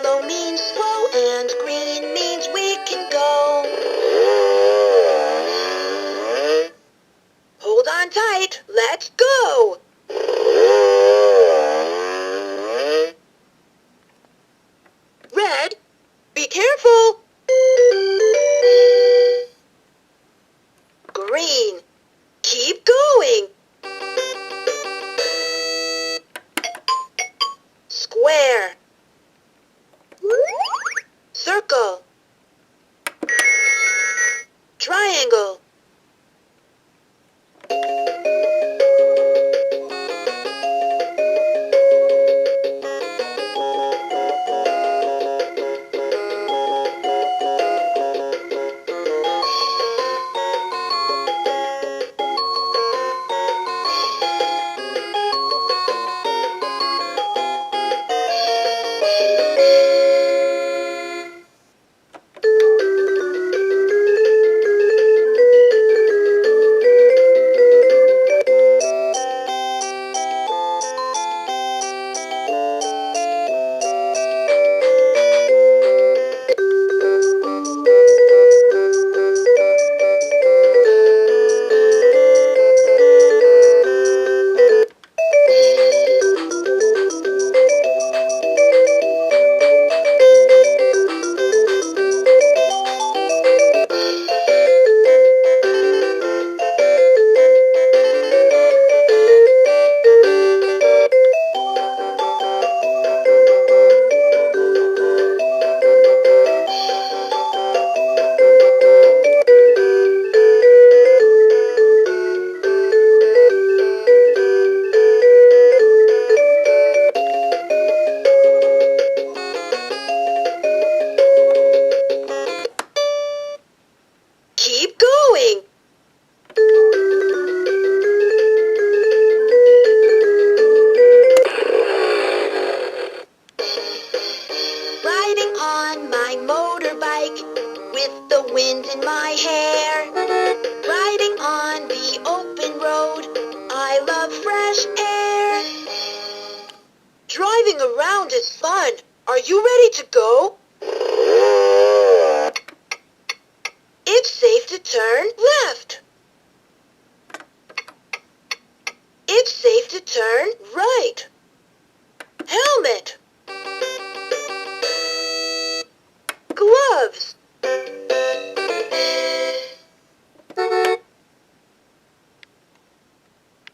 Yellow means slow and green means we can go. Hold on tight, let's go! Red, be careful! Green, keep going! Square, circle, triangle. Keep going! Riding on my motorbike with the wind in my hair. Riding on the open road, I love fresh air. Driving around is fun. Are you ready to go? It's safe to turn left. It's safe to turn right. Helmet. Gloves.